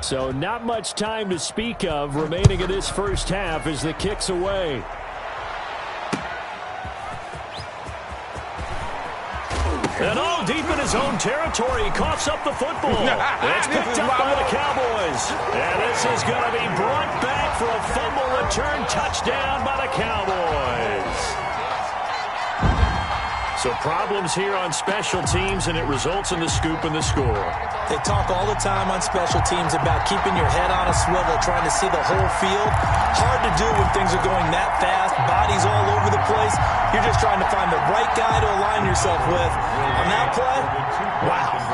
So not much time to speak of remaining in this first half as the kick's away. And all deep in his own territory, he coughs up the football. It's picked up by the Cowboys. And this is going to be brought back for a fumble return touchdown by the Cowboys. So problems here on special teams, and it results in the scoop and the score. They talk all the time on special teams about keeping your head on a swivel, trying to see the whole field. Hard to do when things are going that fast, bodies all over the place. You're just trying to find the right guy to align yourself with. On that play, wow.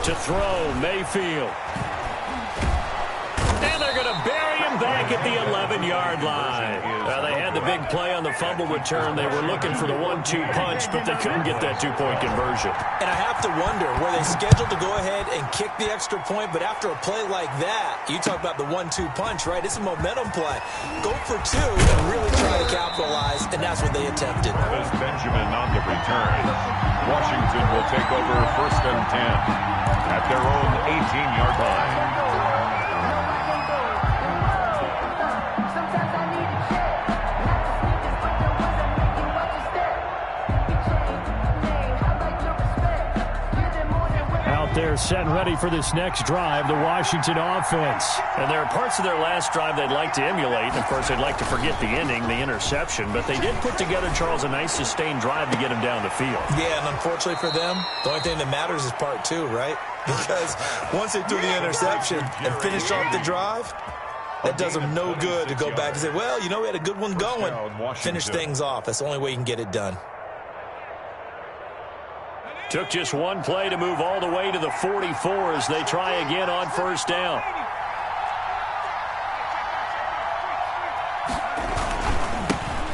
To throw, Mayfield. And they're going to bury him back at the 11-yard line. They had the big play on the fumble return. They were looking for the 1-2 punch, but they couldn't get that two-point conversion. And I have to wonder, were they scheduled to go ahead and kick the extra point? But after a play like that, you talk about the 1-2 punch, right? It's a momentum play. Go for two and really try to capitalize, and that's what they attempted. As Benjamin on the return, Washington will take over 1st and 10 at their own 18-yard line. They're set and ready for this next drive, the Washington offense. And there are parts of their last drive they'd like to emulate. And, of course, they'd like to forget the ending, the interception. But they did put together, Charles, a nice sustained drive to get him down the field. Yeah, and unfortunately for them, the only thing that matters is part two, right? Because once they threw the interception and finished off the drive, that does them no good to go back and say, well, you know, we had a good one going. Finish things off. That's the only way you can get it done. Took just one play to move all the way to the 44 as they try again on 1st down.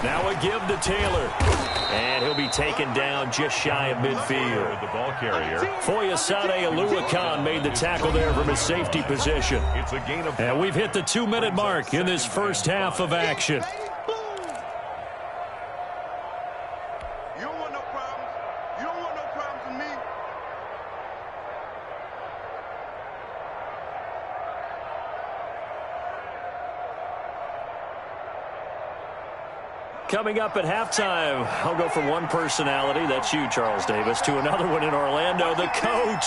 Now a give to Taylor. And he'll be taken down just shy of midfield. The ball carrier. Foyesade Oluwakan made the tackle there from his safety position. It's a gain of... And we've hit the 2-minute mark in this first half of action. Coming up at halftime, I'll go from one personality, that's you, Charles Davis, to another one in Orlando, the coach.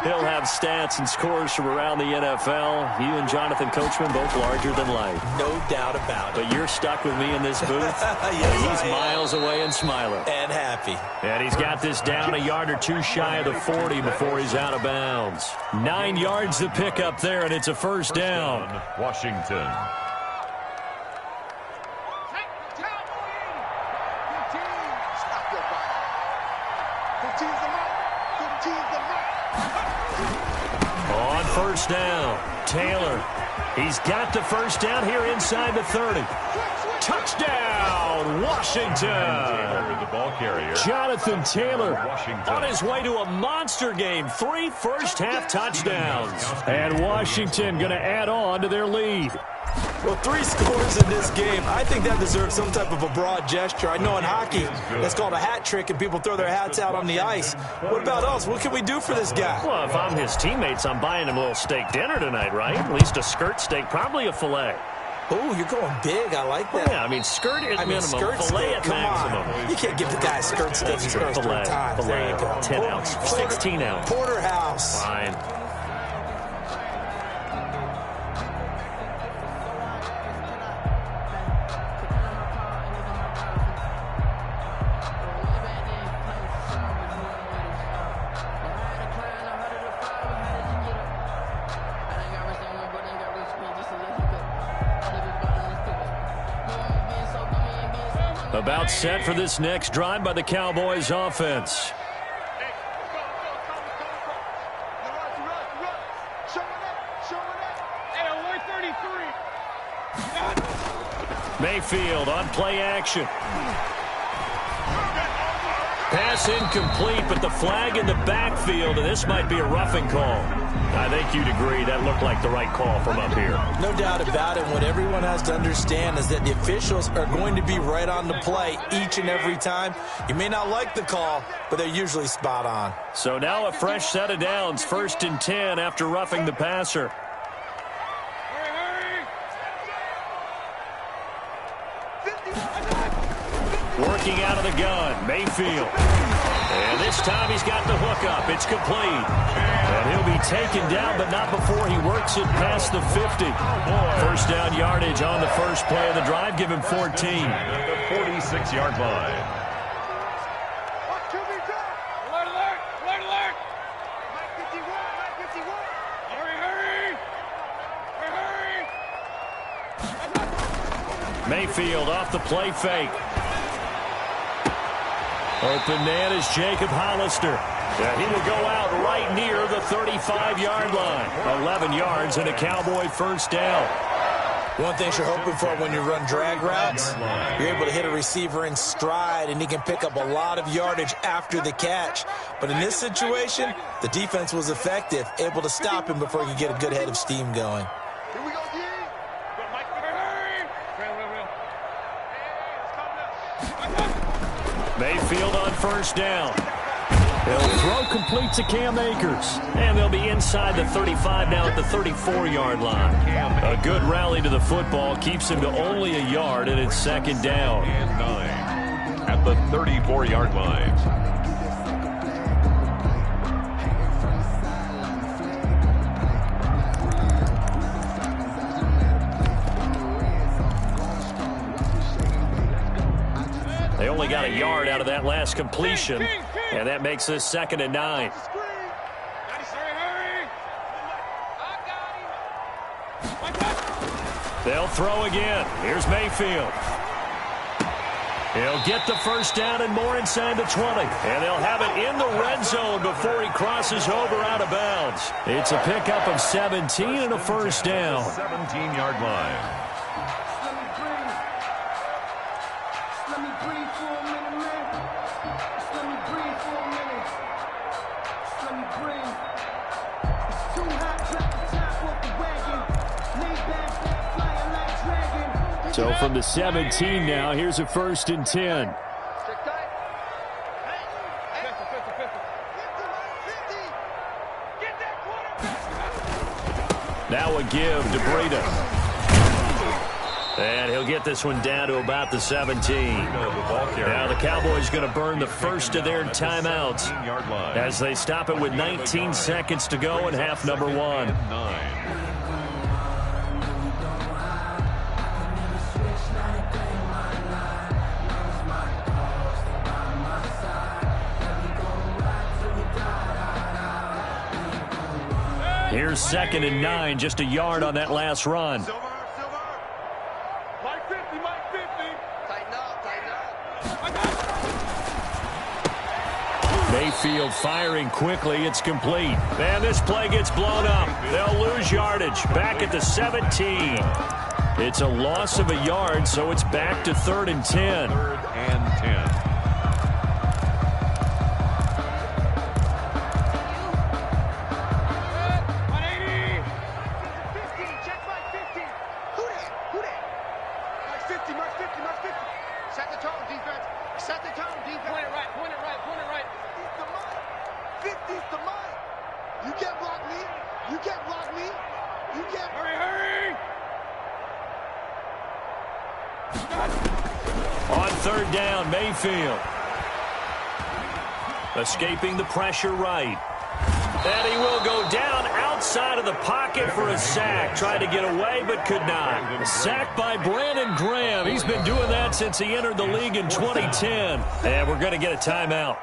He'll have stats and scores from around the NFL. You and Jonathan Coachman, both larger than life. No doubt about it. But you're stuck with me in this booth. Yes, he's miles away and smiling. And happy. And he's got this down a yard or two shy of the 40 before he's out of bounds. 9 yards to pick up there, and it's a first down. Washington. On 1st down, Taylor. He's got the first down here inside the 30. Touchdown, Washington. The ball carrier. Jonathan Taylor on his way to a monster game. 3 first-half touchdowns. And Washington going to add on to their lead. Well, 3 scores in this game. I think that deserves some type of a broad gesture. I know in hockey, that's called a hat trick, and people throw their hats out on the ice. What about us? What can we do for this guy? Well, if I'm his teammates, I'm buying him a little steak dinner tonight, right? At least a skirt steak, probably a filet. Oh, you're going big. I like that. Yeah, I mean, skirt at minimum, skirt filet steak. at Come maximum. on. You can't give the guy a skirt steak. Filet, There you go. 10 ounce, 16 ounce. Porterhouse. Fine. About set for this next drive by the Cowboys offense. Mayfield on play action. Pass incomplete, but the flag in the backfield, and this might be a roughing call. I think you'd agree that looked like the right call from up here. No doubt about it. What everyone has to understand is that the officials are going to be right on the play each and every time. You may not like the call, but they're usually spot on. So now a fresh set of downs, 1st and 10 after roughing the passer. Working out of the gun, Mayfield. And this time he's got the hook up. It's complete. And he'll be taken down, but not before he works it past the 50. First down yardage on the first play of the drive. Give him 14. The 46-yard line. Mayfield off the play fake. Open man is Jacob Hollister. And he will go out right near the 35-yard line. 11 yards and a Cowboy first down. One thing you're hoping for when you run drag routes, you're able to hit a receiver in stride, and he can pick up a lot of yardage after the catch. But in this situation, the defense was effective, able to stop him before he could get a good head of steam going. Mayfield on first down. He'll throw complete to Cam Akers. And they'll be inside the 35 now at the 34-yard line. A good rally to the football keeps him to only a yard, and it's 2nd down. And 9 at the 34-yard line. They only got a yard out of that last completion, and that makes this 2nd and 9. They'll throw again. Here's Mayfield. He'll get the first down and more inside the 20. And they'll have it in the red zone before he crosses over out of bounds. It's a pickup of 17 and a first down. 17-yard line. So from the 17 now, here's a 1st and 10. Now a give to Breida. And he'll get this one down to about the 17. Now the Cowboys going to burn the first of their timeouts as they stop it with 19 seconds to go in half number 1. Here's 2nd and 9, just a yard on that last run. Mayfield firing quickly. It's complete. And this play gets blown up. They'll lose yardage. Back at the 17. It's a loss of a yard, so it's back to 3rd and 10. 3rd and 10. On 3rd down, Mayfield. Escaping the pressure right. And he will go down outside of the pocket for a sack. Tried to get away, but could not. Sacked by Brandon Graham. He's been doing that since he entered the league in 2010. And we're going to get a timeout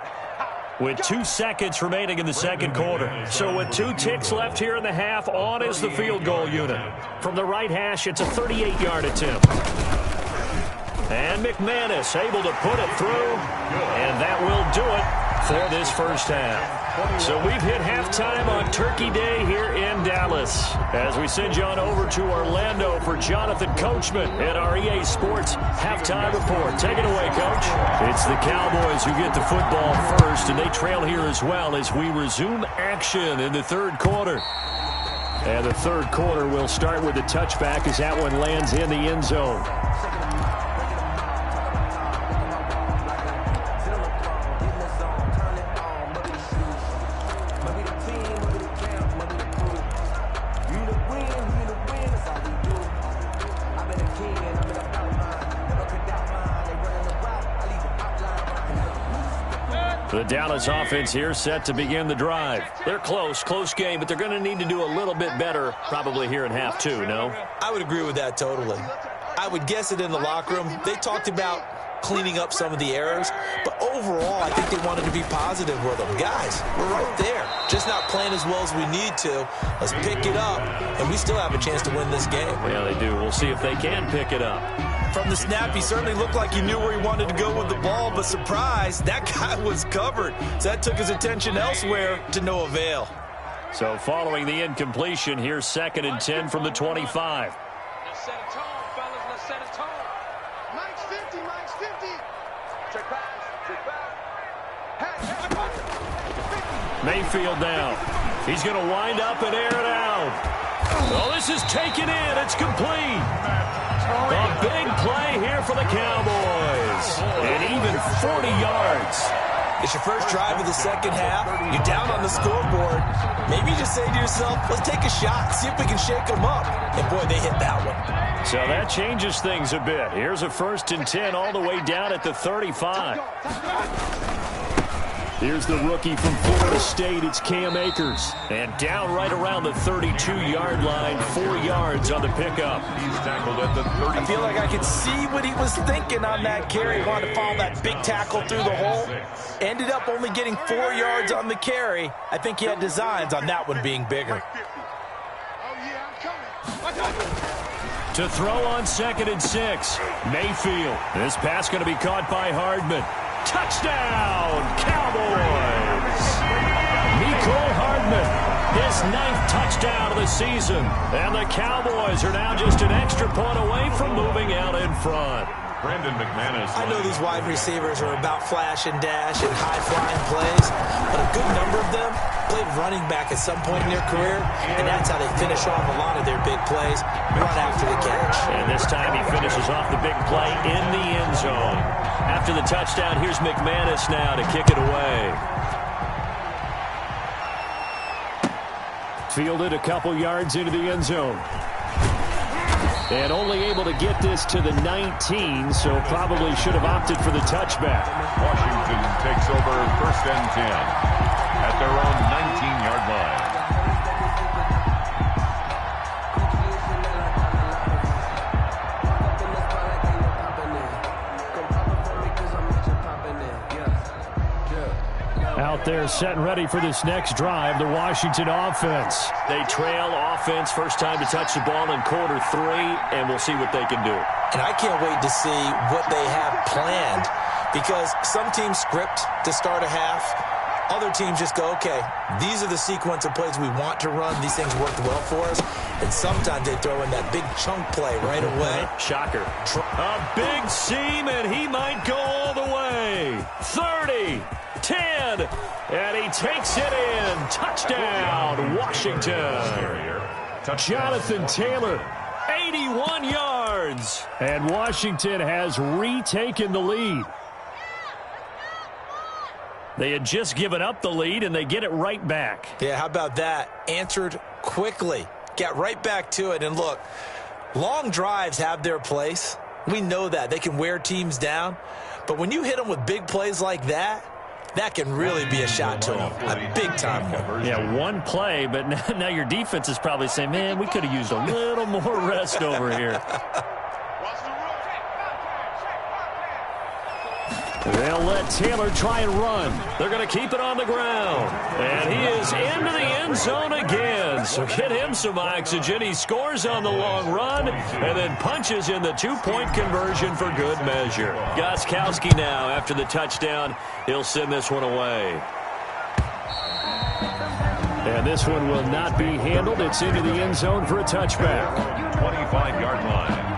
with 2 seconds remaining in the 2nd quarter. So with 2 ticks left here in the half, on is the field goal unit. From the right hash, it's a 38-yard attempt. And McManus able to put it through, and that will do it for this first half. So we've hit halftime on Turkey Day here in Dallas. As we send you on over to Orlando for Jonathan Coachman at our EA Sports Halftime Report. Take it away, Coach. It's the Cowboys who get the football first, and they trail here as well as we resume action in the third quarter. And the third quarter will start with a touchback as that one lands in the end zone. The Dallas offense here set to begin the drive. They're close game, but they're going to need to do a little bit better probably here in half two, no? I would agree with that totally. I would guess it in the locker room. They talked about cleaning up some of the errors, but overall, I think they wanted to be positive with them. Guys, we're right there. Just not playing as well as we need to. Let's pick it up, and we still have a chance to win this game. Yeah, they do. We'll see if they can pick it up. From the snap, he certainly looked like he knew where he wanted to go with the ball, but surprise, that guy was covered. So that took his attention elsewhere to no avail. So following the incompletion, here's 2nd and 10 from the 25. Let's set a tone, fellas. Let's set a tone. Mike's 50, Mike's 50. Check pass. Mayfield down. He's going to wind up and air it out. Oh, this is taken in. It's complete. A big play here for the Cowboys. And even 40 yards. It's your first drive of the second half. You're down on the scoreboard. Maybe you just say to yourself, let's take a shot, see if we can shake them up. And, boy, they hit that one. So that changes things a bit. Here's a 1st and 10 all the way down at the 35. Here's the rookie from Florida State. It's Cam Akers. And down right around the 32-yard line, 4 yards on the pickup. He's tackled at the 30. I feel like I could see what he was thinking on that carry. He wanted to follow that big tackle through the hole. Ended up only getting 4 yards on the carry. I think he had designs on that one being bigger. To throw on 2nd and 6. Mayfield. This pass going to be caught by Hardman. Touchdown, Cowboys! Mecole Hardman, his 9th touchdown of the season. And the Cowboys are now just an extra point away from moving out in front. Brandon McManus. I know these wide receivers are about flash and dash and high-flying plays, but a good number of them played running back at some point in their career, and that's how they finish off a lot of their big plays, run after the catch. And this time he finishes off the big play in the end zone. After the touchdown, here's McManus now to kick it away. Fielded a couple yards into the end zone. And only able to get this to the 19, so probably should have opted for the touchback. Washington takes over 1st and 10 at their own 19-yard line. Out there set and ready for this next drive, the Washington offense. They trail offense, first time to touch the ball in quarter 3, and we'll see what they can do. And I can't wait to see what they have planned, because some teams script to start a half. Other teams just go, okay, these are the sequence of plays we want to run. These things worked well for us. And sometimes they throw in that big chunk play right away. Shocker. A big seam, and he might go all the way. 30, 10, and he takes it in. Touchdown, Washington. Jonathan Taylor, 81 yards. And Washington has retaken the lead. They had just given up the lead, and they get it right back. Yeah, how about that? Answered quickly. Got right back to it. And look, long drives have their place. We know that. They can wear teams down. But when you hit them with big plays like that, that can really be a shot to them. A big-time one. Yeah, one play, but now your defense is probably saying, man, we could have used a little more rest over here. They'll let Taylor try and run. They're going to keep it on the ground. And he is into the end zone again. So get him some oxygen. He scores on the long run and then punches in the two-point conversion for good measure. Gostkowski now, after the touchdown, he'll send this one away. And this one will not be handled. It's into the end zone for a touchback. 25-yard line.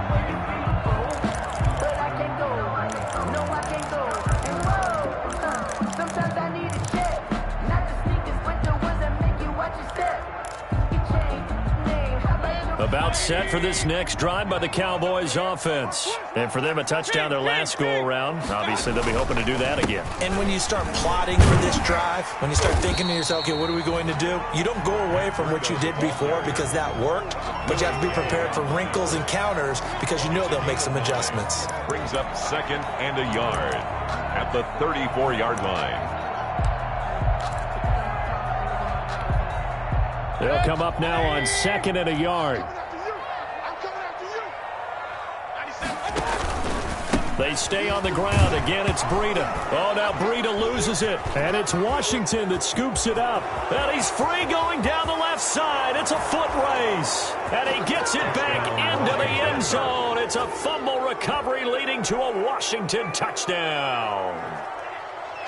About set for this next drive by the Cowboys offense. And for them, a touchdown their last go-around. Obviously, they'll be hoping to do that again. And when you start plotting for this drive, when you start thinking to yourself, okay, what are we going to do? You don't go away from what you did before because that worked, but you have to be prepared for wrinkles and counters because you know they'll make some adjustments. Brings up second and a yard at the 34-yard line. They'll come up now on second and a yard. They stay on the ground. Again, it's Breida. Oh, now Breida loses it. And it's Washington that scoops it up. And he's free going down the left side. It's a foot race. And he gets it back into the end zone. It's a fumble recovery leading to a Washington touchdown.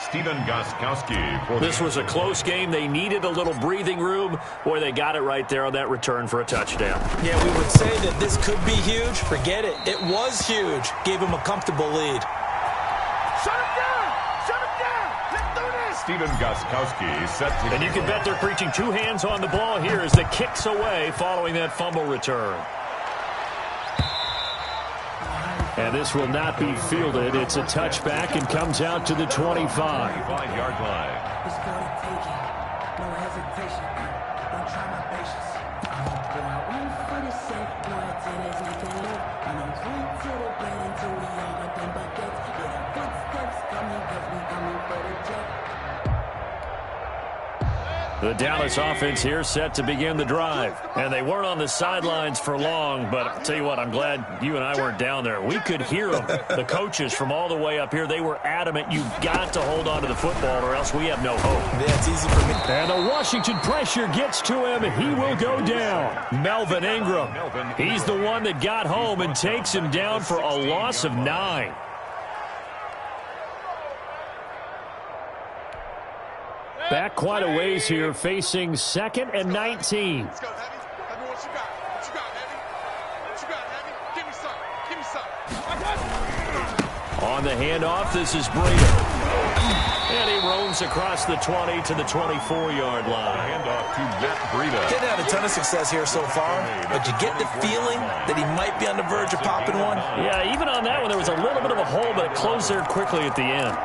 Stephen Gostkowski. This was a close game. They needed a little breathing room. Boy, they got it right there on that return for a touchdown. Yeah, we would say that this could be huge. Forget it. It was huge. Gave him a comfortable lead. Shut him down! Shut him down! Let's do this! Stephen Gostkowski set to... And you can bet they're preaching two hands on the ball here as the kicks away following that fumble return. And this will not be fielded. It's a touchback and comes out to the 25. 25-yard line. It's gonna take it. No hesitation. Don't try my patience. But I went for the sake. No attendance, we can live. And I'm going to the bed until we all got them buckets. Yeah, the footsteps coming, cause we coming for the jet. The Dallas offense here set to begin the drive. And they weren't on the sidelines for long, but I'll tell you what, I'm glad you and I weren't down there. We could hear them, the coaches from all the way up here. They were adamant, you've got to hold on to the football or else we have no hope. Yeah, it's easy for me. And the Washington pressure gets to him. He will go down. Melvin Ingram. He's the one that got home and takes him down for a loss of 9. Back quite a ways here, facing second and 19. Let's go, Heavy. Heavy, what you got? What you got, Heavy? What you got, Heavy? Give me some. Give me some. On the handoff, this is Breida. And he roams across the 20 to the 24-yard line. Handoff to Matt Breida. Didn't have a ton of success here so far, but you get the feeling that he might be on the verge of popping one. Yeah, even on that one, there was a little bit of a hole, but it closed there quickly at the end.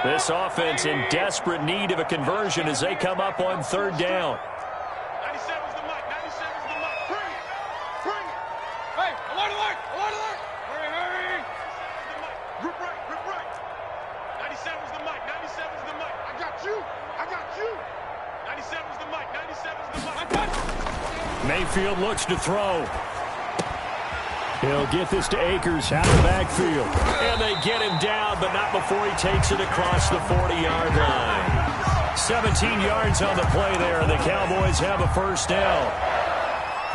This offense in desperate need of a conversion as they come up on third down. 97's the mic. 97's the mic. Bring it. Bring it. Hey, alert, alert. Alert, alert. Hurry, hurry. Rip right. Rip right. 97's the mic. 97's the mic. I got you. I got you. 97's the mic. 97's the mic. I got you. Mayfield looks to throw. He'll get this to Akers out of the backfield. And they get him down, but not before he takes it across the 40-yard line. 17 yards on the play there, and the Cowboys have a first down.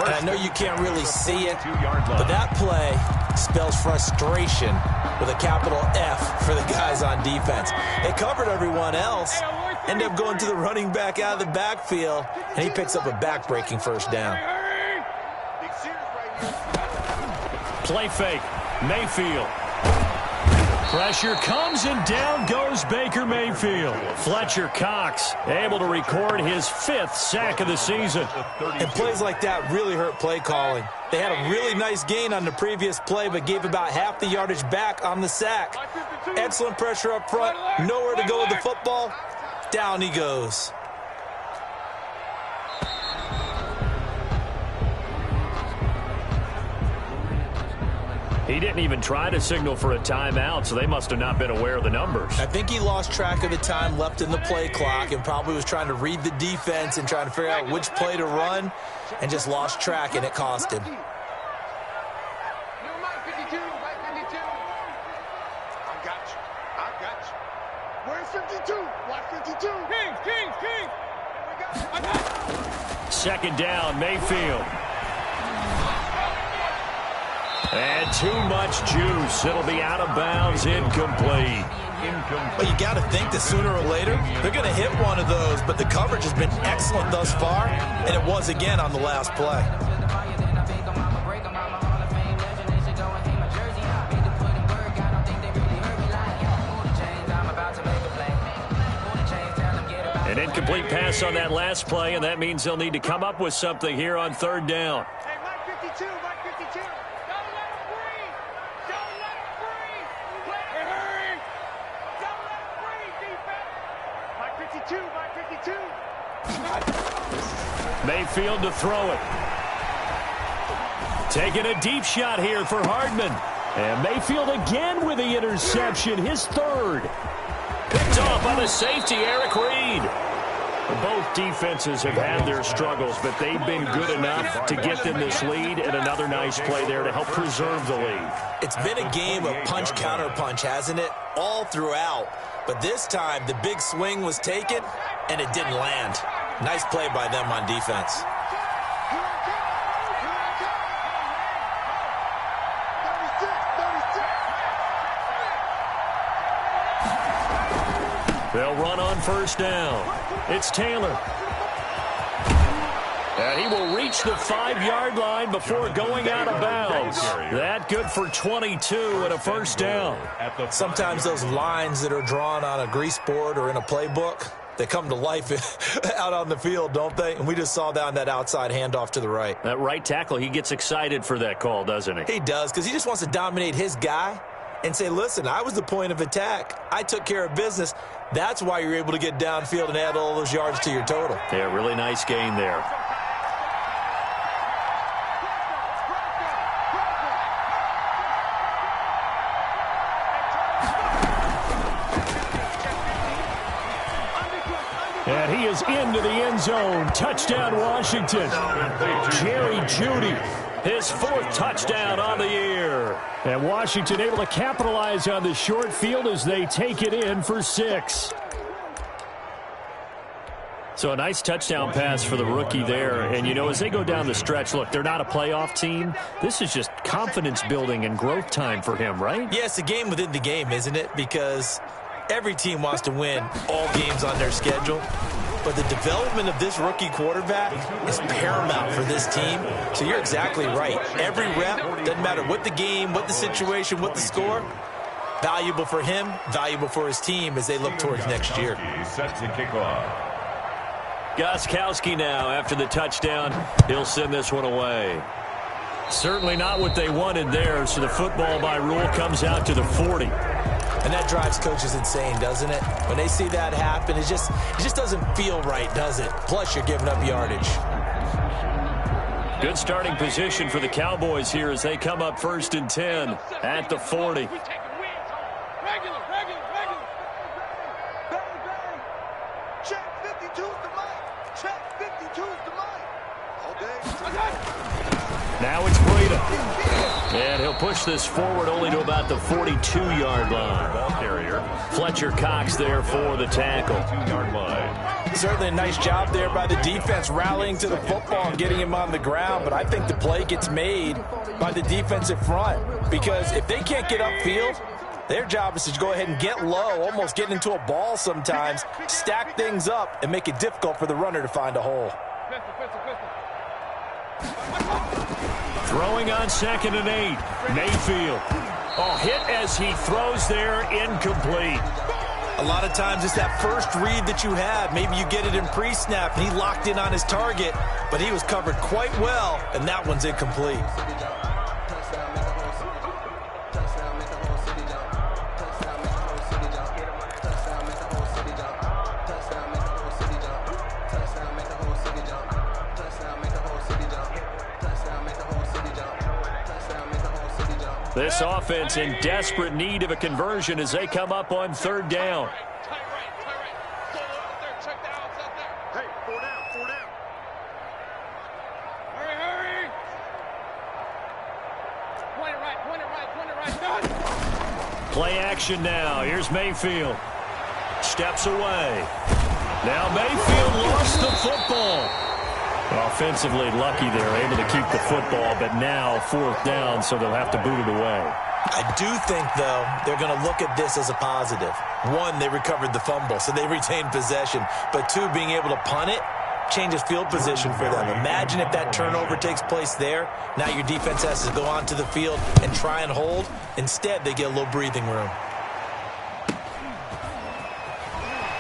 And I know you can't really see it, but that play spells frustration with a capital F for the guys on defense. They covered everyone else, end up going to the running back out of the backfield, and he picks up a back-breaking first down. Play fake. Mayfield. Pressure comes and down goes Baker Mayfield. Fletcher Cox able to record his 5th sack of the season. And plays like that really hurt play calling. They had a really nice gain on the previous play, but gave about half the yardage back on the sack. Excellent pressure up front. Nowhere to go with the football. Down he goes. He didn't even try to signal for a timeout, so they must have not been aware of the numbers. I think he lost track of the time left in the play clock and probably was trying to read the defense and trying to figure out which play to run and just lost track, and it cost him. Second down, Mayfield. And too much juice. It'll be out of bounds, incomplete. Well, you got to think that sooner or later they're going to hit one of those, but the coverage has been excellent thus far, and it was again on the last play. An incomplete pass on that last play, and that means they'll need to come up with something here on third down. Hey, Mike 52, Mike 52. Don't let him breathe. Don't let him breathe. Hey, hurry. Don't let him breathe, defense. Mike 52, Mike 52. Mayfield to throw it. Taking a deep shot here for Hardman. And Mayfield again with the interception, his third. Picked off by the safety, Eric Reed. Both defenses have had their struggles, but they've been good enough to get them this lead, and another nice play there to help preserve the lead. It's been a game of punch-counter-punch, hasn't it? All throughout. But this time, the big swing was taken, and it didn't land. Nice play by them on defense. They'll run on first down. It's Taylor. And he will reach the 5-yard line before going out of bounds. That good for 22 and a first down. Sometimes those lines that are drawn on a grease board or in a playbook, they come to life out on the field, don't they? And we just saw that on that outside handoff to the right. That right tackle, he gets excited for that call, doesn't he? He does, because he just wants to dominate his guy and say, listen, I was the point of attack. I took care of business. That's why you're able to get downfield and add all those yards to your total. Yeah, really nice gain there. And he is into the end zone. Touchdown, Washington. Jerry Jeudy, his fourth touchdown on the year. And Washington able to capitalize on the short field as they take it in for 6. So a nice touchdown pass for the rookie there. And, you know, as they go down the stretch, look, they're not a playoff team. This is just confidence building and growth time for him, right? Yeah, it's a game within the game, isn't it? Because every team wants to win all games on their schedule. But the development of this rookie quarterback is paramount for this team. So you're exactly right. Every rep, doesn't matter what the game, what the situation, what the score, valuable for him, valuable for his team as they look towards next year. Set to kick off. Gostkowski now after the touchdown. He'll send this one away. Certainly not what they wanted there, so the football by rule comes out to the 40. And that drives coaches insane, doesn't it? When they see that happen, it just doesn't feel right, does it? Plus, you're giving up yardage. Good starting position for the Cowboys here as they come up 1st and 10 at the 40. Regular. Check 52's the mic. Check 52's the mic. All day. Now it's Breida. And he'll push this forward only to about the 42-yard line. Ball carrier. Fletcher Cox there for the tackle. 2-yard line. Certainly a nice job there by the defense rallying to the football and getting him on the ground. But I think the play gets made by the defensive front. Because if they can't get upfield, their job is to go ahead and get low, almost get into a ball sometimes, stack things up, and make it difficult for the runner to find a hole. Throwing on 2nd and 8. Mayfield. Oh, hit as he throws there, incomplete. A lot of times it's that first read that you have. Maybe you get it in pre-snap, and he locked in on his target, but he was covered quite well, and that one's incomplete. This offense in desperate need of a conversion as they come up on 3rd down. Tie right. Solo out there. Check the outs out there. Hey, 4 down. Hurry. Point it right. Done. Play action now. Here's Mayfield. steps away. Now Mayfield lost the football. Offensively lucky they're able to keep the football, but now 4th down, so they'll have to boot it away. I do think, though, they're going to look at this as a positive. 1, they recovered the fumble, so they retained possession. But 2, being able to punt it changes field position for them. Imagine if that turnover takes place there. Now your defense has to go onto the field and try and hold. Instead, they get a little breathing room.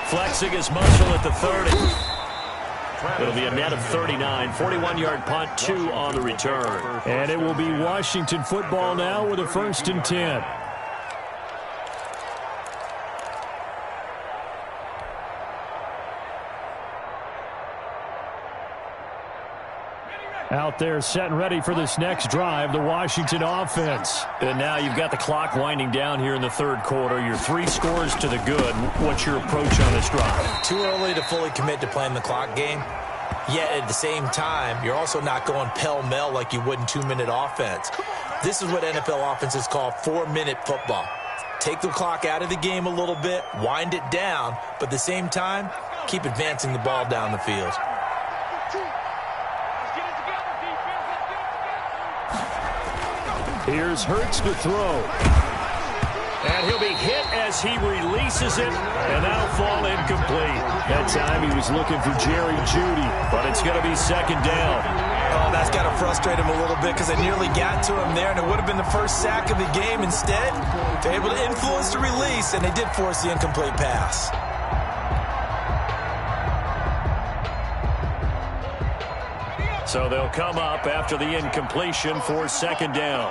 Flexing his muscle at the 30. It'll be a net of 39, 41-yard punt, 2 on the return. And it will be Washington football now with a 1st and 10. Out there set and ready for this next drive, the Washington offense. And now you've got the clock winding down here in the 3rd quarter. You're 3 scores to the good. What's your approach on this drive? Too early to fully commit to playing the clock game. Yet at the same time, you're also not going pell-mell like you would in 2-minute offense. This is what NFL offenses call 4-minute football. Take the clock out of the game a little bit, wind it down, but at the same time, keep advancing the ball down the field. Here's Hurts to throw. And he'll be hit as he releases it, and that'll fall incomplete. That time he was looking for Jerry Jeudy, but it's going to be 2nd down. Oh, that's got to frustrate him a little bit because they nearly got to him there, and it would have been the first sack of the game. Instead, they're able to influence the release, and they did force the incomplete pass. So they'll come up after the incompletion for 2nd down.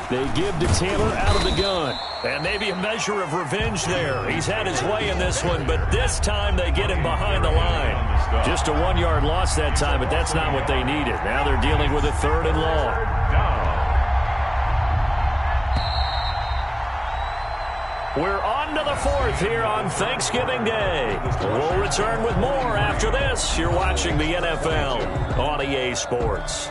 They give to Taylor out of the gun. And maybe a measure of revenge there. He's had his way in this one, but this time they get him behind the line. Just a 1-yard loss that time, but that's not what they needed. Now they're dealing with a 3rd and long. We're on to the 4th here on Thanksgiving Day. We'll return with more after this. You're watching the NFL on EA Sports.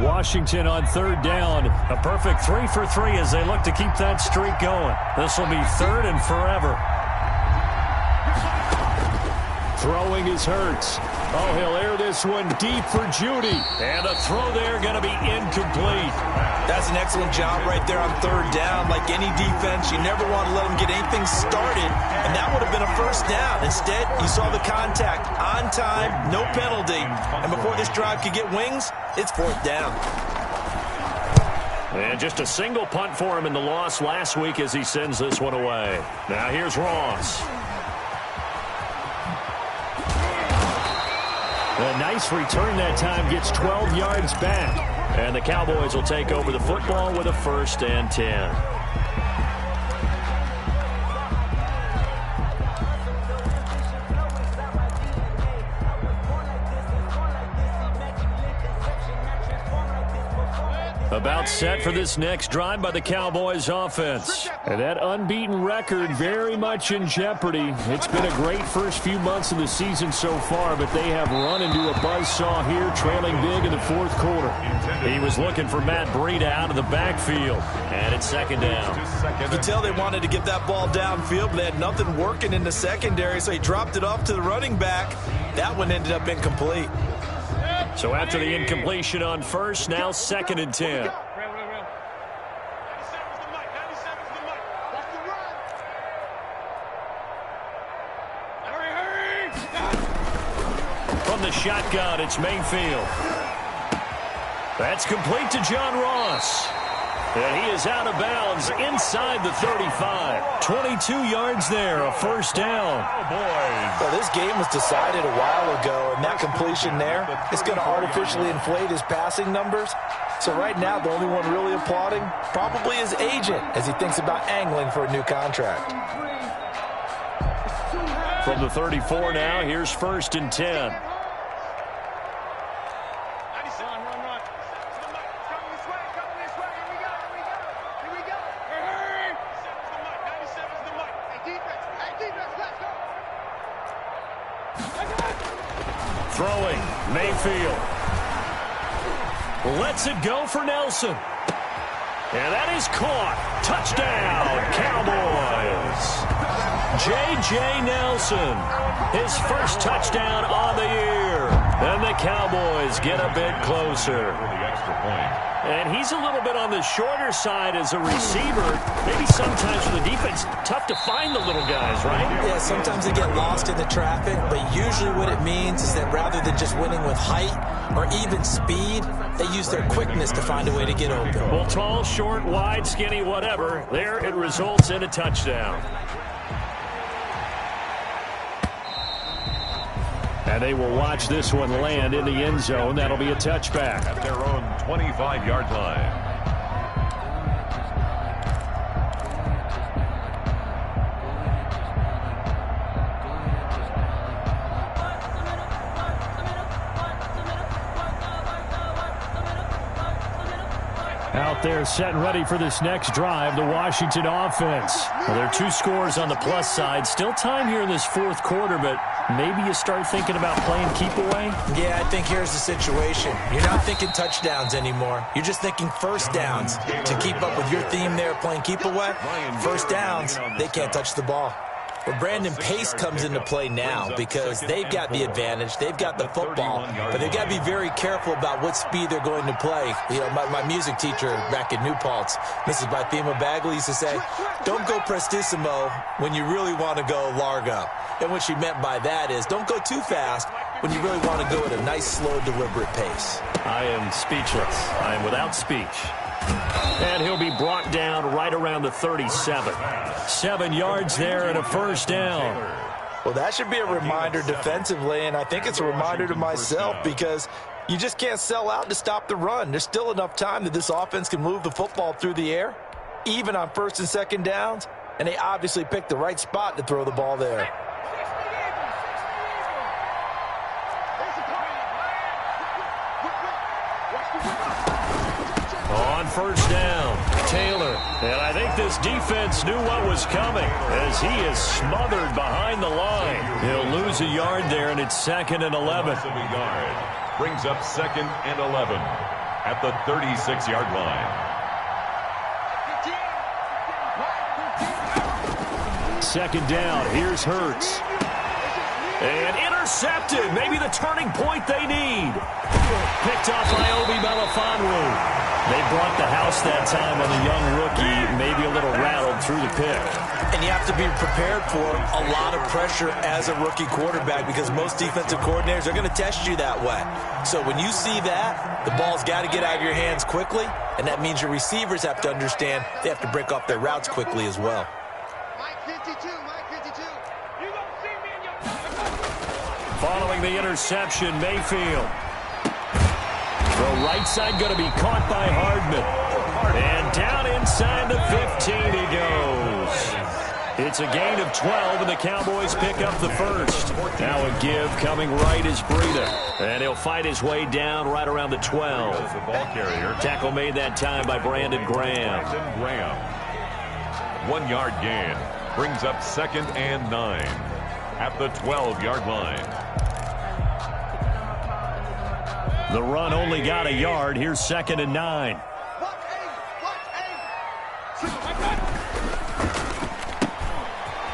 Washington on 3rd down. A perfect 3 for 3 as they look to keep that streak going. This will be 3rd and forever. Throwing is Hurts. Oh, he'll air this one deep for Jeudy. And the throw there going to be incomplete. That's an excellent job right there on 3rd down. Like any defense, you never want to let them get anything started, and that would have been a 1st down. Instead, you saw the contact on time, no penalty, and before this drive could get wings, it's 4th down. And just a single punt for him in the loss last week as he sends this one away. Now here's Ross. A nice return that time, gets 12 yards back. And the Cowboys will take over the football with a 1st and 10. About set for this next drive by the Cowboys offense. And that unbeaten record very much in jeopardy. It's been a great first few months of the season so far, but they have run into a buzzsaw here, trailing big in the 4th quarter. He was looking for Matt Breida out of the backfield. And it's 2nd down. You can tell they wanted to get that ball downfield, but they had nothing working in the secondary, so he dropped it off to the running back. That one ended up incomplete. So after the incompletion on 1st, now 2nd and 10. From the shotgun, it's Mayfield. That's complete to John Ross. And he is out of bounds inside the 35. 22 yards there, a first down. Well, this game was decided a while ago, and that completion there is going to artificially inflate his passing numbers. So right now, the only one really applauding probably his agent as he thinks about angling for a new contract. From the 34 now, here's 1st and 10. Throwing, Mayfield. Lets it go for Nelson. And that is caught. Touchdown, Cowboys. J.J. Nelson, his first touchdown on the year. And the Cowboys get a bit closer. For the extra point. And he's a little bit on the shorter side as a receiver. Maybe sometimes for the defense, tough to find the little guys, right? Yeah, sometimes they get lost in the traffic, but usually what it means is that rather than just winning with height or even speed, they use their quickness to find a way to get open. Well, tall, short, wide, skinny, whatever, there it results in a touchdown. And they will watch this one land in the end zone. That'll be a touchback. At their own 25-yard line. Out there set and ready for this next drive, the Washington offense. Well, there are 2 scores on the plus side. Still time here in this 4th quarter, but maybe you start thinking about playing keep away? Yeah, I think here's the situation. You're not thinking touchdowns anymore. You're just thinking first downs. To keep up with your theme there playing keep away, first downs, they can't touch the ball. Well, Brandon, pace comes into play now because they've got the advantage. They've got the football, but they've got to be very careful about what speed they're going to play. You know, my music teacher back in New Paltz, Mrs. Bythema Bagley, used to say, don't go prestissimo when you really want to go largo. And what she meant by that is don't go too fast when you really want to go at a nice, slow, deliberate pace. I am speechless. I am without speech. And he'll be brought down right around the 37. 7 yards there and a first down. Well, that should be a reminder defensively, and I think it's a reminder to myself because you just can't sell out to stop the run. There's still enough time that this offense can move the football through the air, even on 1st and 2nd downs, and they obviously picked the right spot to throw the ball there. On 1st down, Taylor. And I think this defense knew what was coming as he is smothered behind the line. He'll lose a yard there, and it's 2nd and 11. Brings up 2nd and 11 at the 36-yard line. 2nd down, here's Hurts. And intercepted, maybe the turning point they need. Picked off by Obi Melifonwu. They brought the house that time on the young rookie, maybe a little rattled through the pick. And you have to be prepared for a lot of pressure as a rookie quarterback because most defensive coordinators are going to test you that way. So when you see that, the ball's got to get out of your hands quickly, and that means your receivers have to understand they have to break off their routes quickly as well. Mike 52, Mike 52. You don't see me in your... Following the interception, Mayfield. The right side going to be caught by Hardman. And down inside the 15 he goes. It's a gain of 12, and the Cowboys pick up the first. Now a give coming right is Breida. And he'll fight his way down right around the 12. The ball carrier. Tackle made that time by Brandon Graham. 1 yard gain. Brings up 2nd and 9 at the 12-yard line. The run only got a yard. Here's 2nd and 9.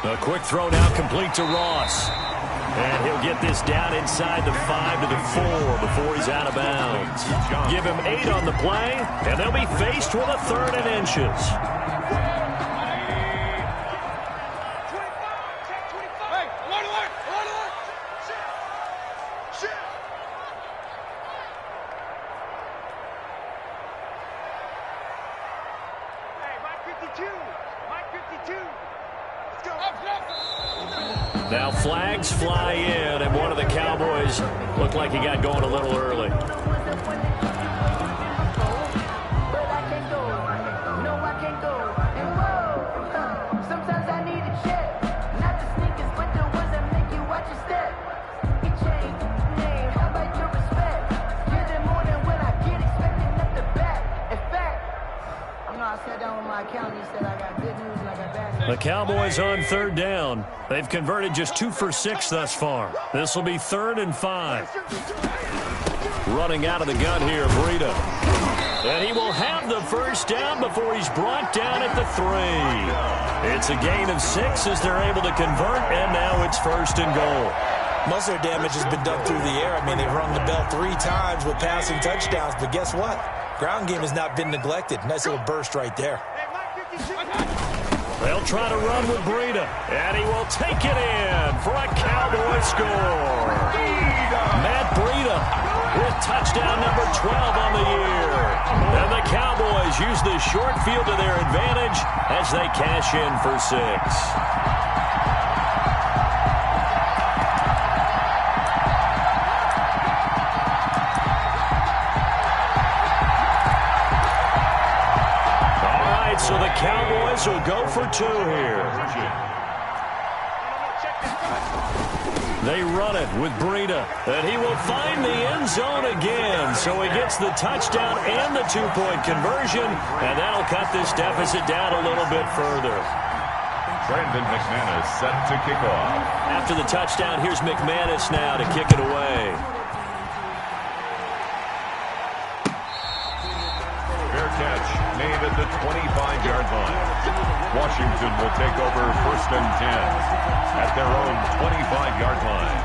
A quick throw now complete to Ross. And he'll get this down inside the 5 to the 4 before he's out of bounds. Give him 8 on the play, and they'll be faced with a 3rd and inches. Now flags fly in, and one of the Cowboys looked like he got going a little early. The Cowboys on third down. They've converted just 2 for 6 thus far. This will be 3rd and 5. Running out of the gun here, Breida. And he will have the first down before he's brought down at the 3. It's a gain of 6 as they're able to convert, and now it's 1st and goal. Most of their damage has been done through the air. I mean, they've rung the bell 3 times with passing touchdowns, but guess what? Ground game has not been neglected. Nice little burst right there. They'll try to run with Breida, and he will take it in for a Cowboy score. Matt Breida with touchdown number 12 on the year. And the Cowboys use the short field to their advantage as they cash in for 6. So the Cowboys will go for 2 here. They run it with Breida, and he will find the end zone again. So he gets the touchdown and the 2-point conversion, and that'll cut this deficit down a little bit further. Brandon McManus set to kick off. After the touchdown, here's McManus now to kick it away. Fair catch made at the 25-yard line. Washington will take over 1st and 10 at their own 25-yard line.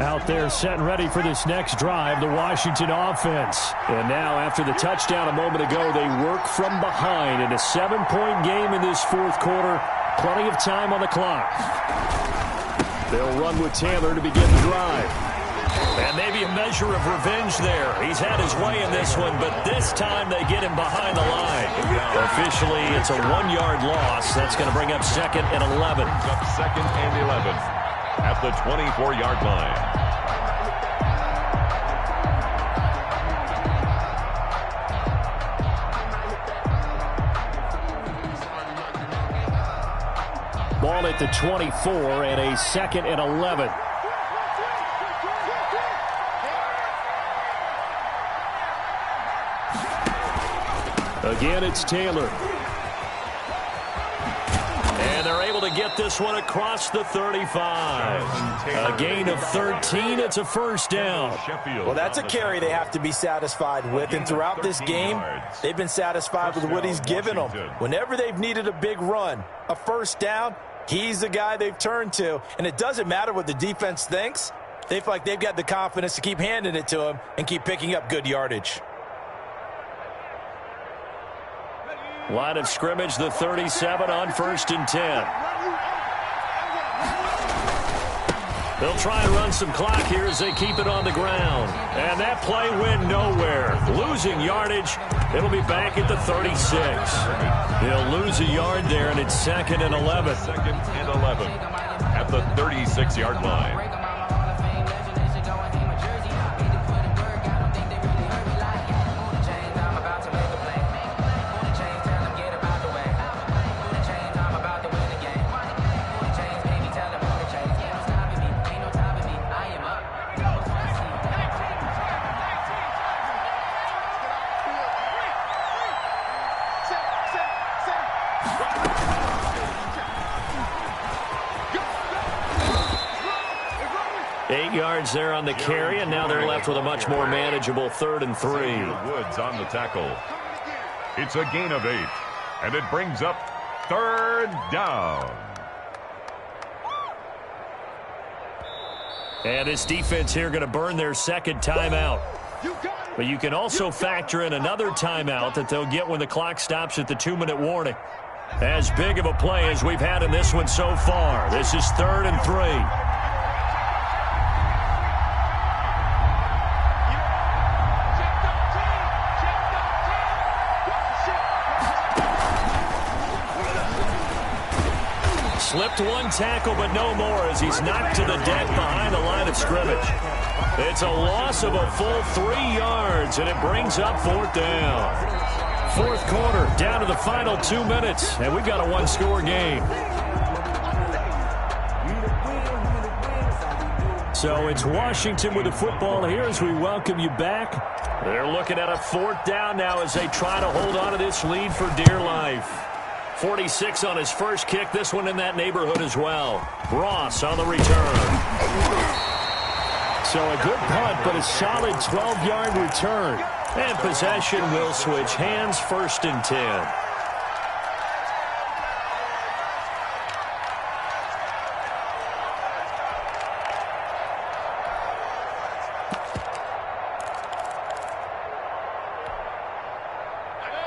Out there set and ready for this next drive, the Washington offense. And now after the touchdown a moment ago, they work from behind in a 7-point game in this 4th quarter. Plenty of time on the clock. They'll run with Taylor to begin the drive. And maybe a measure of revenge there. He's had his way in this one, but this time they get him behind the line. Officially, it's a 1-yard loss. That's going to bring up 2nd and 11. 2nd and 11 at the 24-yard line. Ball at the 24 and a 2nd and 11. Again, it's Taylor. And they're able to get this one across the 35. A gain of 13. It's a 1st down. Well, that's a carry they have to be satisfied with. And throughout this game, they've been satisfied with what he's given them. Whenever they've needed a big run, a 1st down, he's the guy they've turned to. And it doesn't matter what the defense thinks. They feel like they've got the confidence to keep handing it to him and keep picking up good yardage. Line of scrimmage, the 37 on 1st and 10. They'll try and run some clock here as they keep it on the ground. And that play went nowhere. Losing yardage. It'll be back at the 36. They'll lose a yard there, and it's 2nd and 11. 2nd and 11 at the 36-yard line. Yards there on the carry, and now they're left with a much more manageable 3rd and 3. Woods on the tackle. It's a gain of 8, and it brings up 3rd down. And this defense here going to burn their 2nd timeout. But you can also factor in another timeout that they'll get when the clock stops at the 2-minute warning. As big of a play as we've had in this one so far. This is 3rd and 3. Slipped one tackle, but no more as he's knocked to the deck behind the line of scrimmage. It's a loss of a full 3 yards, and it brings up 4th down. Fourth quarter, down to the final 2 minutes, and we've got a one-score game. So it's Washington with the football here as we welcome you back. They're looking at a 4th down now as they try to hold on to this lead for dear life. 46 on his first kick, this one in that neighborhood as well. Ross on the return. So a good punt, but a solid 12-yard return. And possession will switch hands, 1st and 10.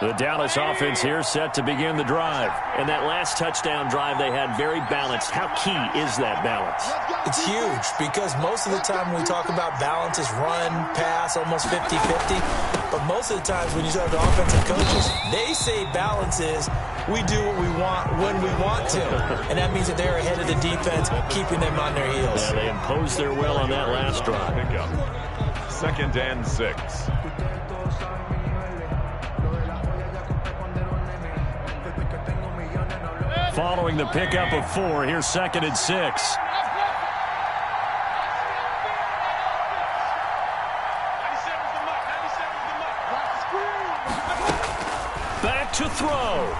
The Dallas offense here set to begin the drive. And that last touchdown drive they had very balanced. How key is that balance? It's huge because most of the time when we talk about balance is run, pass, almost 50-50. But most of the times when you talk to offensive coaches, they say balance is we do what we want when we want to. And that means that they're ahead of the defense, keeping them on their heels. Yeah, they imposed their will on that last drive. Pickup. 2nd and 6. Following the pickup of 4, here's 2nd and 6. Back to throw.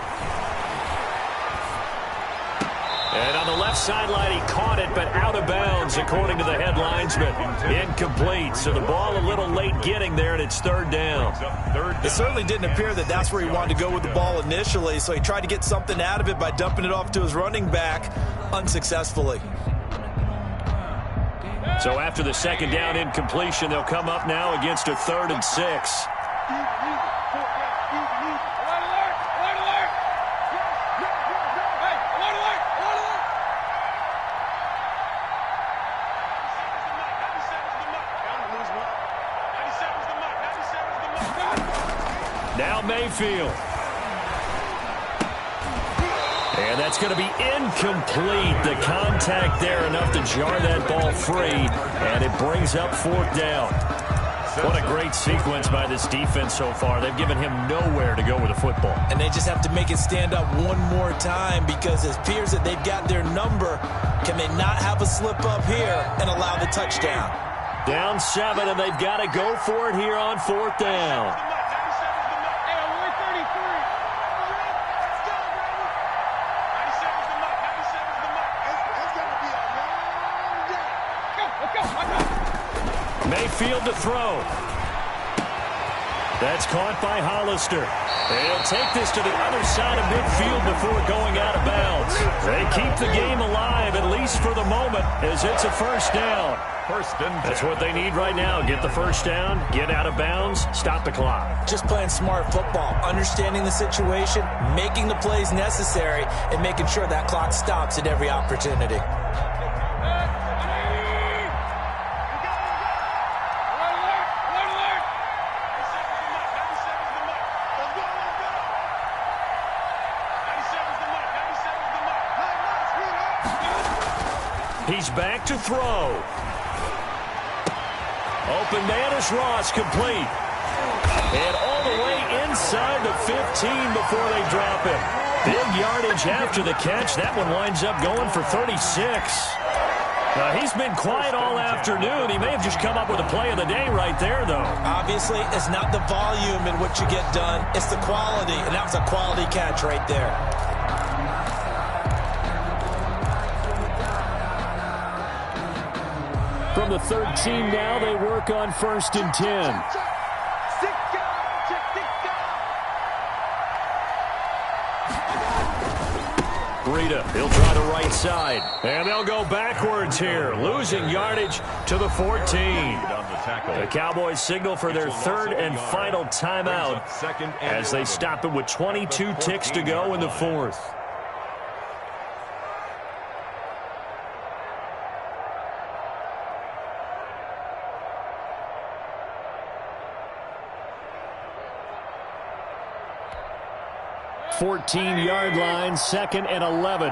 And on the left sideline, he caught it, but out of bounds, according to the head linesman. Incomplete, so the ball a little late getting there, and it's 3rd down. It certainly didn't appear that that's where he wanted to go with the ball initially, so he tried to get something out of it by dumping it off to his running back unsuccessfully. So after the 2nd down incompletion, they'll come up now against a 3rd and 6. Now Mayfield. And that's going to be incomplete. The contact there enough to jar that ball free, and it brings up 4th down. What a great sequence by this defense so far. They've given him nowhere to go with the football. And they just have to make it stand up one more time because it appears that they've got their number. Can they not have a slip up here and allow the touchdown? Down 7, and they've got to go for it here on 4th down. Mayfield to throw. That's caught by Hollister. They'll take this to the other side of midfield before going out of bounds. They keep the game alive, at least for the moment, as it's a 1st down. 1st and 10. That's what they need right now. Get the 1st down, get out of bounds, stop the clock. Just playing smart football, understanding the situation, making the plays necessary, and making sure that clock stops at every opportunity. He's back to throw. Open man is Ross, complete. And all the way inside the 15 before they drop him. Big yardage after the catch. That one winds up going for 36. He's been quiet all afternoon. He may have just come up with a play of the day right there, though. Obviously, it's not the volume in what you get done. It's the quality, and that was a quality catch right there. From the 13 now, they work on 1st and 10. Breida, he'll try the right side. And they'll go backwards here, losing yardage to the 14. The Cowboys signal for their 3rd and final timeout as they stop it with 22 ticks to go in the 4th. .14-yard line, 2nd and 11.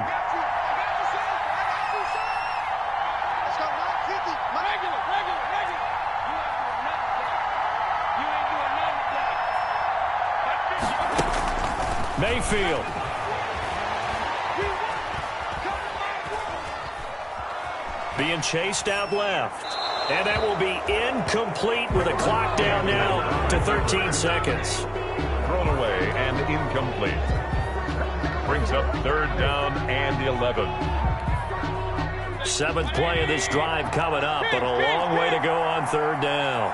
Mayfield. Being chased out left. And that will be incomplete with a clock down now to 13 seconds. Thrown away and incomplete. Brings up 3rd down and 11. 7th play of this drive coming up, but a long way to go on 3rd down.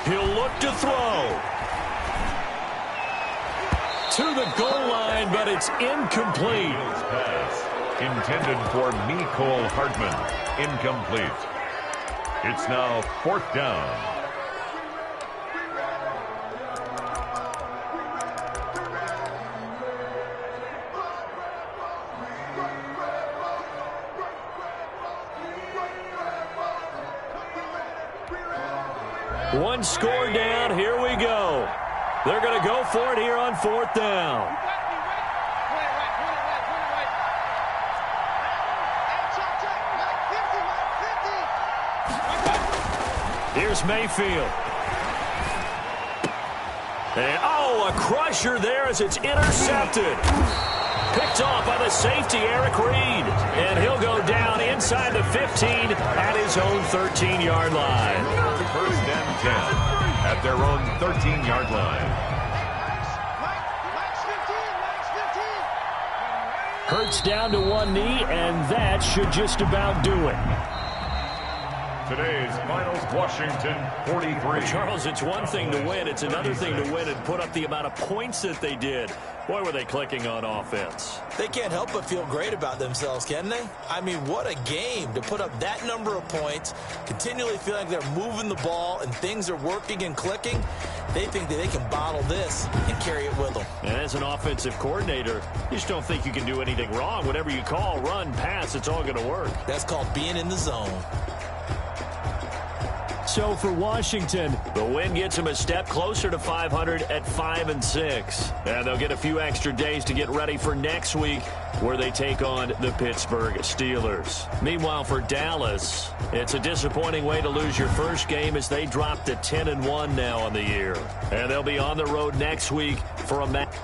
He'll look to throw. To the goal line, but it's incomplete. Pass intended for Mecole Hardman. Incomplete. It's now 4th down. One score down. Here we go. They're going to go for it here on 4th down. Here's Mayfield. And, a crusher there as it's intercepted. Picked off by the safety, Eric Reed. And he'll go down inside the 15 at his own 13-yard line. 1st and 10 at their own 13-yard line. Hurts down to one knee, and that should just about do it. Today's finals, Washington 43. Charles, it's one thing to win. It's another thing to win and put up the amount of points that they did. Boy, were they clicking on offense. They can't help but feel great about themselves, can they? I mean, what a game to put up that number of points, continually feeling like they're moving the ball and things are working and clicking. They think that they can bottle this and carry it with them. And as an offensive coordinator, you just don't think you can do anything wrong. Whatever you call, run, pass, it's all going to work. That's called being in the zone. So for Washington, the win gets them a step closer to 500 at 5-6. And they'll get a few extra days to get ready for next week, where they take on the Pittsburgh Steelers. Meanwhile, for Dallas, it's a disappointing way to lose your first game as they drop to 10-1 now on the year. And they'll be on the road next week for a match.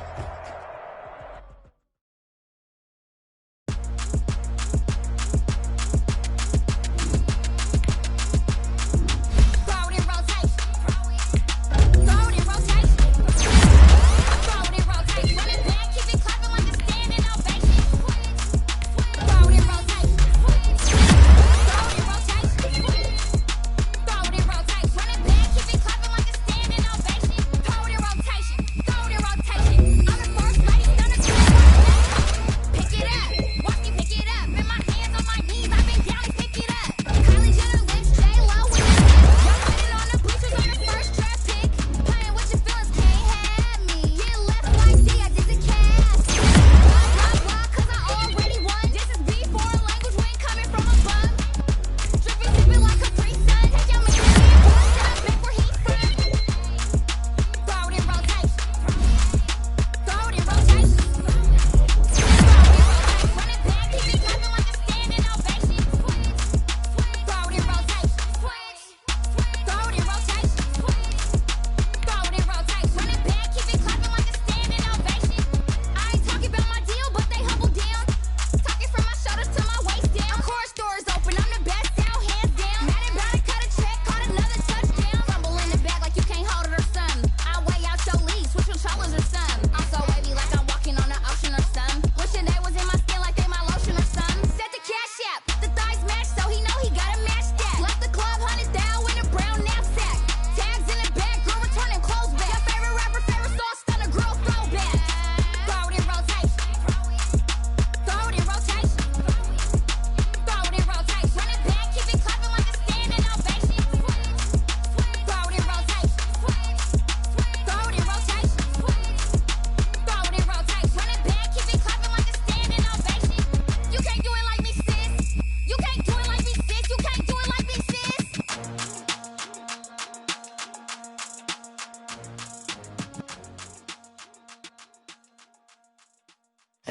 I'm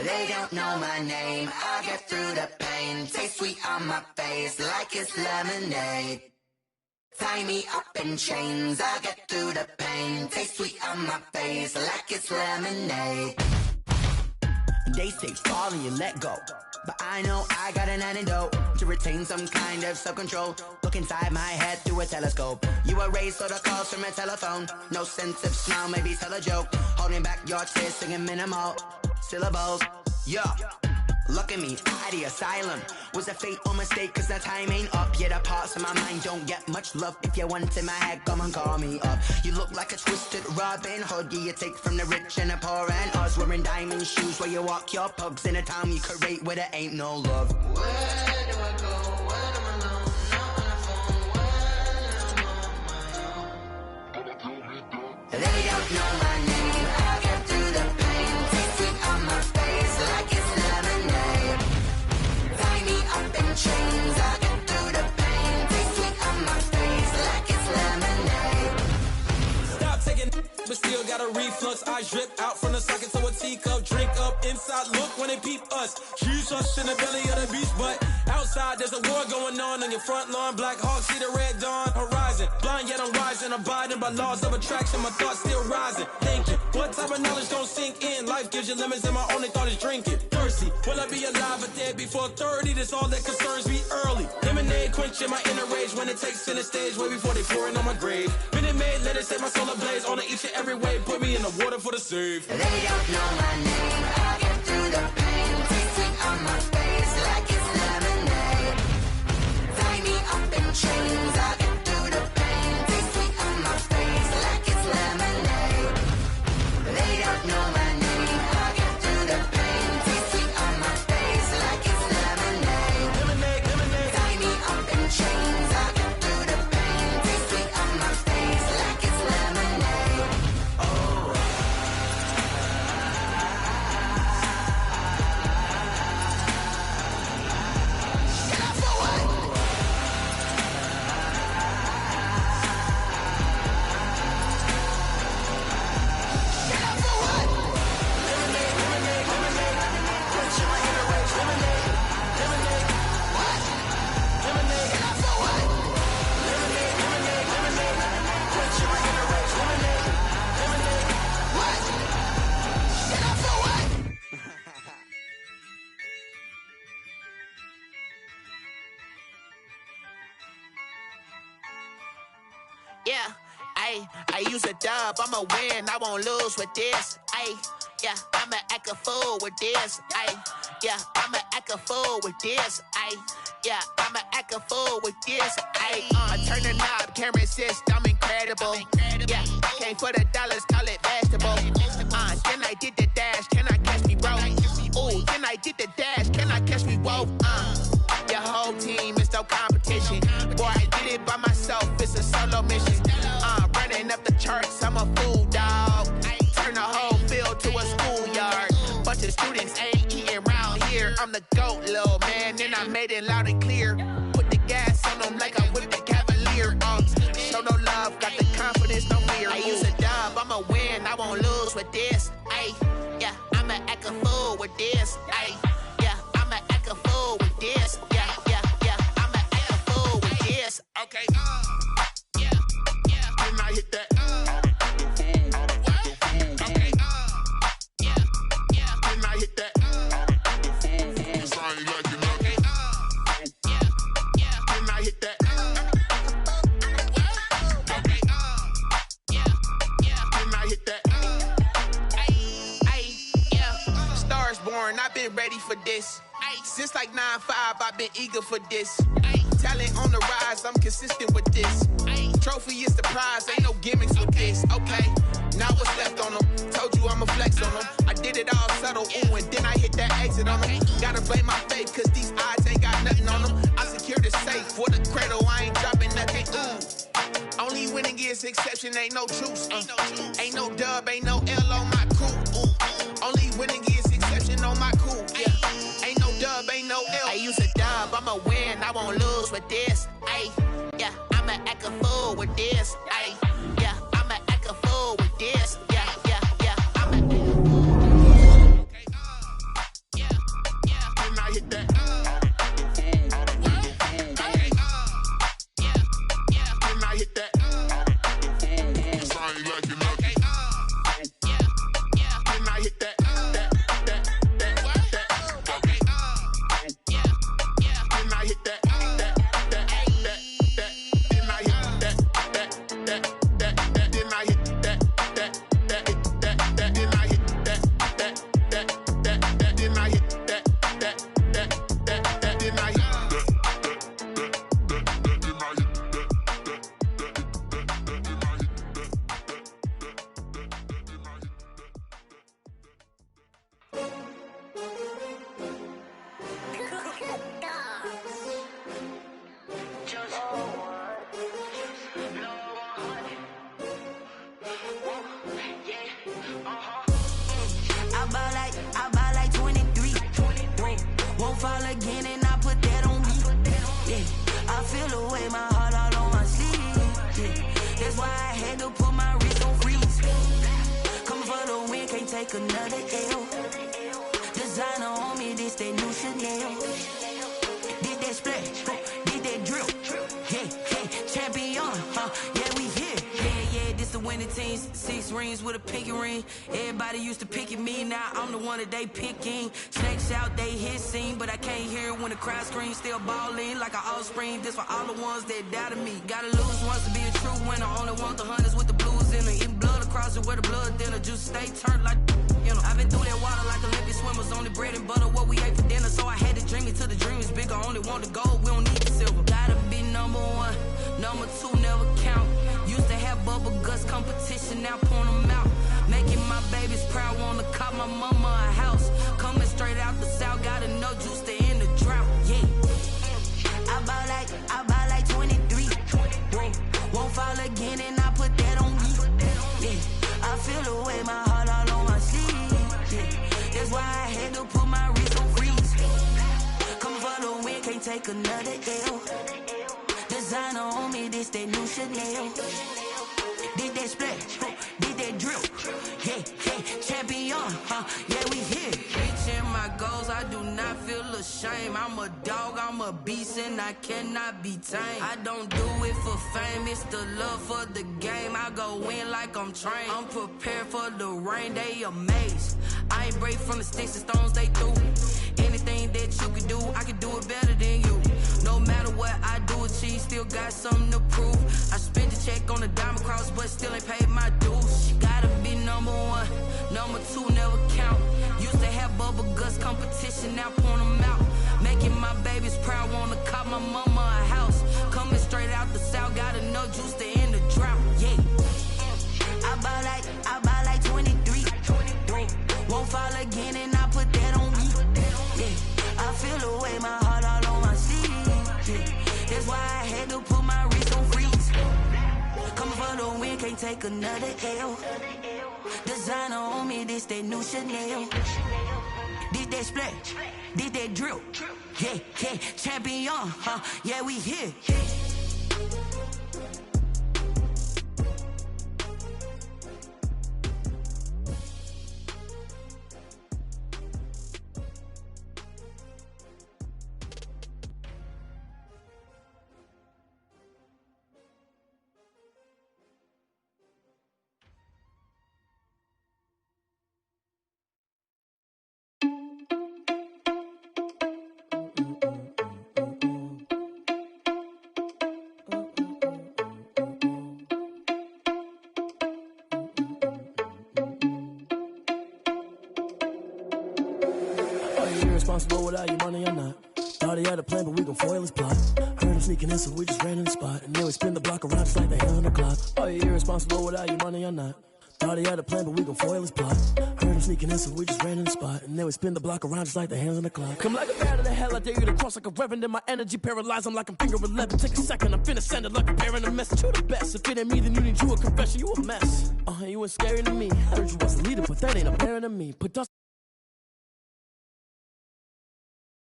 They don't know my name, I get through the pain. Taste sweet on my face like it's lemonade. Tie me up in chains, I get through the pain. Taste sweet on my face like it's lemonade. They say fall and you let go, but I know I got an antidote to retain some kind of self-control. Look inside my head through a telescope. You erase all the calls from a telephone. No sense of smile, maybe tell a joke. Holding back your tears, singing minimal syllables. Yeah, look at me, out of the asylum. Was a fate or mistake, cause the time ain't up. Yeah, the parts of my mind don't get much love. If you want in my head, come and call me up. You look like a twisted Robin Hood. Yeah, you take from the rich and the poor and us. Wearing diamond shoes where you walk your pugs in a town you create where there ain't no love. Where do I go? When I'm alone? Not on the phone. When I'm on my own. They don't know my name. I get through the pain. Taste sweet on my face like it's lemonade. Tie me up in chains. I get through the pain. Taste sweet on my face like it's lemonade. Stop taking but still got a reflux. I drip out from the socket to a teacup. Drink up inside, look when they peep us. She's us in the belly of the beast, but outside there's a war going on your front lawn. Black Hawk, see the red dawn horizon. Blind yet I'm rising, abiding by laws of attraction. My thoughts still rising, thinking what type of knowledge gon' sink in? Life gives you lemons and my only thought is drinking. Thirsty, will I be alive or dead before 30? That's all that concerns me early. Lemonade quenching my inner rage when it takes center stage way before they pouring on my grave. Minute Maid, let it set my soul ablaze on each and every way. Put me in the water for the save. They don't know my name. I get through the pain. Taste sweet on my face like it's lemonade. Tie me up in chains. I get through the pain. Taste sweet on my face like it's lemonade. They don't know my name. I get through the pain. Taste sweet on my face like it's lemonade. Lemonade, lemonade. Tie me up in chains. I get through the pain. Taste sweet on my face like it's lemonade. Yeah, I use a dub, I'ma win, I won't lose with this. Yeah, I'ma act a fool with this. Yeah, I'ma act a fool with this. Yeah, I'ma act a fool with this. I turn the knob, camera assist, I'm incredible. Yeah, came for the dollars, call it vegetable. Then I did the dash, can I catch me, bro? Ooh, then I did the dash, can I catch me, whoa? Your whole team is no competition. Boy, I did it by myself, it's a solo mission. Running up the charts, I'm a fool, dog. Turn the whole field to a schoolyard. Bunch of students ain't eating round here. I'm the GOAT, little man, and I made it loud and clear. Put the gas on them like I whipped the Cavalier. Show no love, got the confidence, no fear. I use a dub, I'ma win, I won't lose with this. Yeah, I'ma act a fool with this. Yeah, I'ma act a fool with this. Yeah, I'ma act a fool with this. Okay, yeah, can I hit that? Okay, yeah, can I hit that? Can I hit that? Okay, can I hit that? Yeah, stars born, I've been ready for this. Since like 9-5, I've been eager for this. Talent on the rise, I'm consistent with this. Trophy is the prize, ain't no gimmicks with this. Okay, now what's left on them? Told you I'ma flex on them. I did it all subtle, ooh, and then I hit that exit on them. Gotta blame my faith, cause these odds ain't got nothing on them. I secure the safe for the cradle, I ain't dropping nothing, ooh. Only winning is exception, ain't no truce. Ain't no dub, ain't no L on my crew. Only winning is exception on my crew. Yeah, ain't no dub, ain't no L. I use a dub, I'ma win, I won't lose with this. Yeah, I'ma act a fool with this. Yeah, I'ma act a fool with this. Yeah, I'ma act a fool. again and I put that on me. Yeah, I feel the way, my heart all on my sleeve. Yeah, that's why I had to put my wrist on freeze. Coming for the win, can't take another L. Designer on me, this that new Chanel. Did that splash, did that drill. Yeah, champion, yeah, we here. Yeah, this the winning teams. 6 rings with a pinky ring. Everybody used to pick at me, now I'm the one that they picking. Snakes out, they hit scene, but I can't hear it when the crowd screams. Still balling like an offspring. This for all the ones that doubted me. Gotta lose once to be a true winner. Only want the hunters with the blues in it. Eating blood across it where the blood dinner. Juice stay turned like, you know. I've been through that water like Olympic swimmers. Only bread and butter, what we ate for dinner. So I had to dream it till the dream is bigger. Only want the gold, we don't need the silver. Gotta be number 1, number 2 never count. Used to have bubble guts competition, now point them out. Making my babies proud, wanna cop my mama a house. Coming straight out the south, gotta know juice to end the drought. Yeah, I buy like 23. Won't fall again and I put that on me. Yeah, I feel the way, my heart all on my sleeve. Yeah, that's why I had to put my wrist on freeze. Coming for the win, can't take another L. Designer on me, this that new Chanel. Did that splash, did that drill. Yeah, champion, yeah, we here. Reaching my goals, I do not feel ashamed. I'm a dog, I'm a beast, and I cannot be tamed. I don't do it for fame, it's the love for the game. I go in like I'm trained. I'm prepared for the rain, they amazed. I ain't break from the sticks and stones they threw. Anything that you can do, I can do it better than you. No matter what I do, achieve, still got something to prove. I spent the check on the diamond cross, but still ain't paid my dues. Gotta be number 1, number 2 never count. Used to have bubble guts competition, now point them out. Making my babies proud, wanna cop my mama a house. Coming straight out the south, gotta know juice to end the drought. Yeah, I buy like 23. Won't fall again and I put that on me. Yeah, I feel the way, my heart all on my sleeve. Yeah, that's why I had to put my wrist on freeze. Coming for the win, can't take another L. Designer on me, this that new Chanel. Did that splash, did that drill. Yeah, champion, yeah, we here. Responsible without your money or not. Thought he had a plan, but we gon' foil his plot. Heard him sneaking in, so we just ran in the spot. And then we spin the block around just like the hell on the clock. Are you irresponsible without your money or not? Thought he had a plan, but we gon' foil his plot. Heard him sneaking in, so we just ran in the spot. And then we spin the block around just like the hands on the clock. Come like a bat of the hell, I dare you to cross like a reverend. And my energy paralyzed, I'm like I'm finger 11. Take a second, I'm finna send it like a bearing a message. You the best, if it ain't me, then you need you a confession. You a mess, you ain't scary to me. Heard you was a leader, but that ain't a parent to me. Put dust